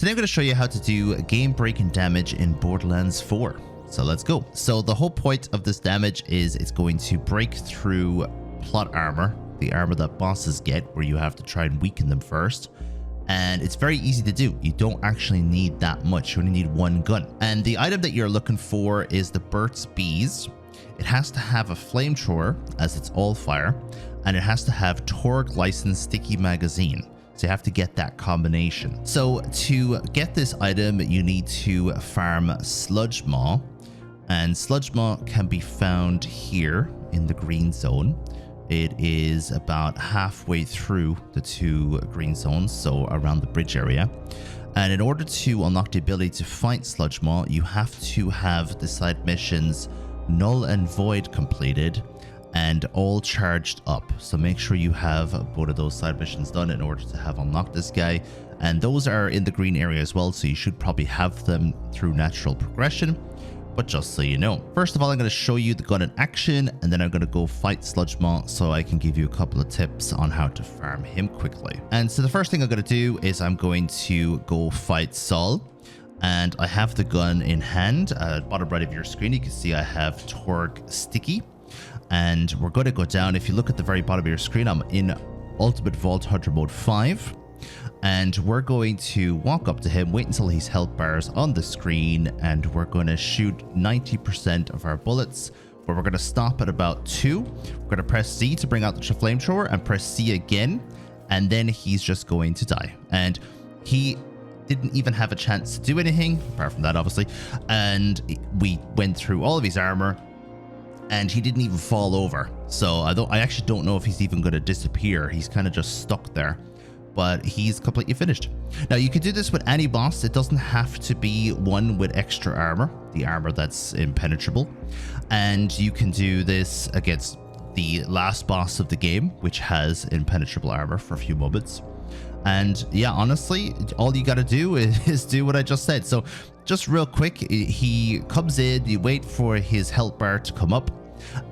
Today I'm going to show you how to do game-breaking damage in Borderlands 4. So let's go. So the whole point of this damage is it's going to break through plot armor, the armor that bosses get, where you have to try and weaken them first. And it's very easy to do. You don't actually need that much. You only need one gun. And the item that you're looking for is the Birts bees. It has to have a flamethrower, as it's all fire, and it has to have Torgue licensed sticky magazine. So you have to get that combination. So to get this item, you need to farm Sludge Maw, and Sludge Maw can be found here in the green zone. It is about halfway through the two green zones, so around the bridge area. And in order to unlock the ability to fight Sludge Maw, you have to have the side missions Null and Void completed and all charged up. So make sure you have both of those side missions done in order to have unlocked this guy. And those are in the green area as well, so you should probably have them through natural progression. But just so you know, first of all, I'm going to show you the gun in action, and then I'm going to go fight Sludge Maw so I can give you a couple of tips on how to farm him quickly. And so the first thing I'm going to do is I'm going to go fight Saul. And I have the gun in hand. Bottom right of your screen, you can see I have Torgue Sticky. And we're going to go down. If you look at the very bottom of your screen, I'm in Ultimate Vault Hunter Mode 5. And we're going to walk up to him, wait until his health bars on the screen, and we're going to shoot 90% of our bullets. But we're going to stop at about 2. We're going to press C to bring out the flamethrower and press C again. And then he's just going to die. And he didn't even have a chance to do anything, apart from that, obviously. And we went through all of his armor, and he didn't even fall over. So I actually don't know if he's even going to disappear. He's kind of just stuck there, but he's completely finished. Now, you can do this with any boss. It doesn't have to be one with extra armor, the armor that's impenetrable. And you can do this against the last boss of the game, which has impenetrable armor for a few moments. And yeah, honestly, all you got to do is do what I just said. So just real quick, he comes in, you wait for his health bar to come up,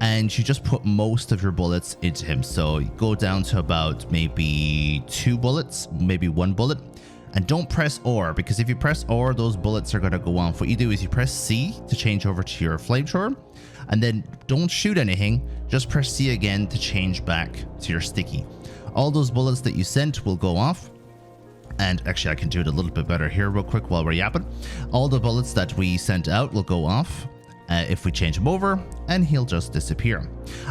and you just put most of your bullets into him. So you go down to about maybe 2 bullets, maybe 1 bullet, and don't press R, because if you press R, those bullets are going to go off. What you do is you press C to change over to your flamethrower, and then don't shoot anything, just press C again to change back to your sticky. All those bullets that you sent will go off. And actually, I can do it a little bit better here real quick while we're yapping. All the bullets that we sent out will go off if we change him over, and he'll just disappear.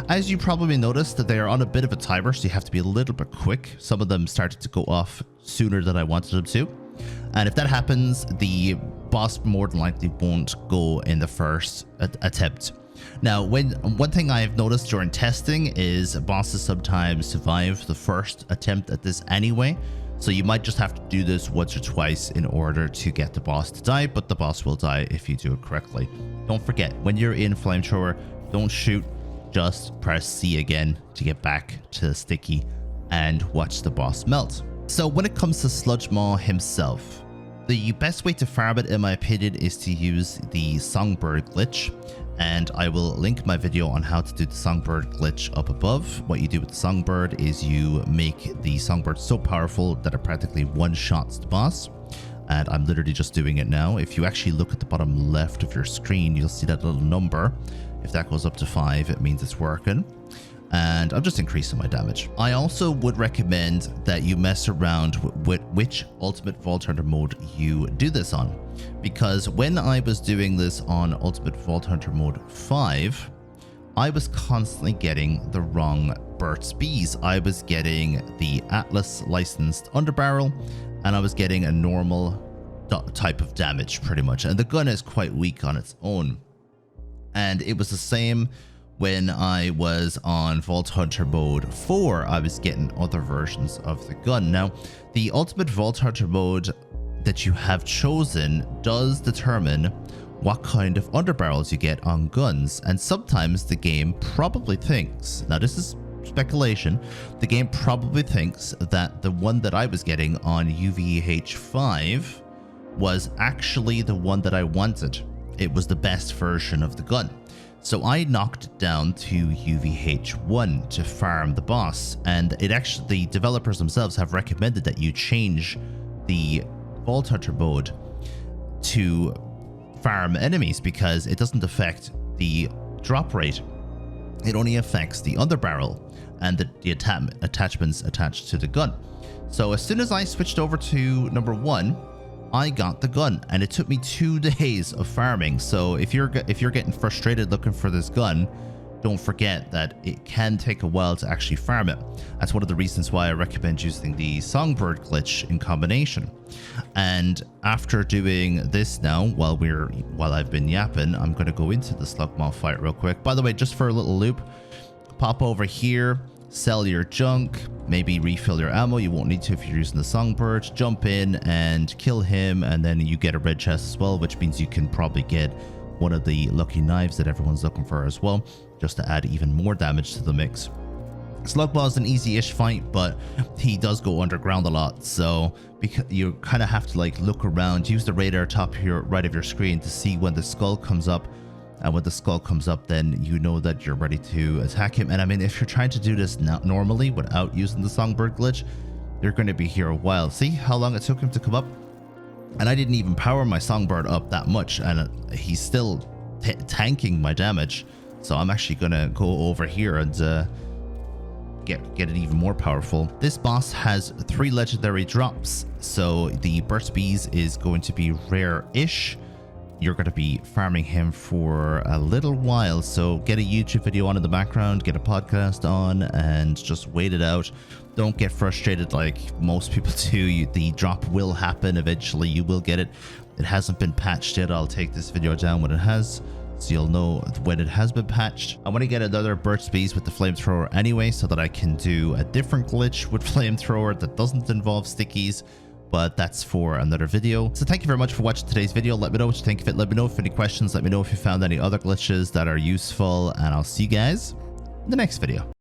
As you probably noticed, that they are on a bit of a timer, so you have to be a little bit quick. Some of them started to go off sooner than I wanted them to. And if that happens, the boss more than likely won't go in the first attempt. Now, one thing I've noticed during testing is bosses sometimes survive the first attempt at this anyway. So you might just have to do this once or twice in order to get the boss to die, but the boss will die if you do it correctly. Don't forget, when you're in flamethrower, don't shoot, just press C again to get back to sticky and watch the boss melt. So when it comes to Sludge Maw himself, the best way to farm it, in my opinion, is to use the Songbird glitch. And I will link my video on how to do the Songbird glitch up above. What you do with the Songbird is you make the Songbird so powerful that it practically one-shots the boss. And I'm literally just doing it now. If you actually look at the bottom left of your screen, you'll see that little number. If that goes up to 5, it means it's working. And I'm just increasing my damage. I also would recommend that you mess around with which Ultimate Vault Hunter mode you do this on. Because when I was doing this on Ultimate Vault Hunter mode 5, I was constantly getting the wrong Birts bees. I was getting the Atlas licensed underbarrel, and I was getting a normal type of damage pretty much. And the gun is quite weak on its own. And it was the same when I was on Vault Hunter mode 4, I was getting other versions of the gun. Now, the Ultimate Vault Hunter mode that you have chosen does determine what kind of underbarrels you get on guns. And sometimes the game probably thinks, now this is speculation, the game probably thinks that the one that I was getting on UVH 5 was actually the one that I wanted. It was the best version of the gun. So I knocked it down to UVH1 to farm the boss, and it actually, the developers themselves have recommended that you change the ball toucher mode to farm enemies because it doesn't affect the drop rate. It only affects the underbarrel and the attachments attached to the gun. So as soon as I switched over to number 1, I got the gun, and it took me 2 days of farming. So if you're getting frustrated looking for this gun, don't forget that it can take a while to actually farm it. That's one of the reasons why I recommend using the songbird glitch in combination. And after doing this now, while I've been yapping, I'm going to go into the slug moth fight real quick. By the way, just for a little loop, pop over here, sell your junk, maybe refill your ammo. You won't need to if you're using the songbird. Jump in and kill him, and then you get a red chest as well, which means you can probably get one of the lucky knives that everyone's looking for as well, just to add even more damage to the mix. Slugmaw is an easy-ish fight, but he does go underground a lot, so because you kind of have to like look around, use the radar top here right of your screen to see when the skull comes up. And when the skull comes up, then you know that you're ready to attack him. And I mean, if you're trying to do this normally without using the songbird glitch, you're going to be here a while. See how long it took him to come up? And I didn't even power my songbird up that much, and he's still tanking my damage. So I'm actually going to go over here and get it even more powerful. This boss has 3 legendary drops. So the Birts bees is going to be rare-ish. You're going to be farming him for a little while, so get a YouTube video on in the background, get a podcast on, and just wait it out. Don't get frustrated like most people do. The drop will happen eventually. You will get it. It hasn't been patched yet. I'll take this video down when it has, so you'll know when it has been patched. I want to get another Birts bees with the flamethrower anyway, so that I can do a different glitch with flamethrower that doesn't involve stickies. But that's for another video. So thank you very much for watching today's video. Let me know what you think of it. Let me know if any questions. Let me know if you found any other glitches that are useful. And I'll see you guys in the next video.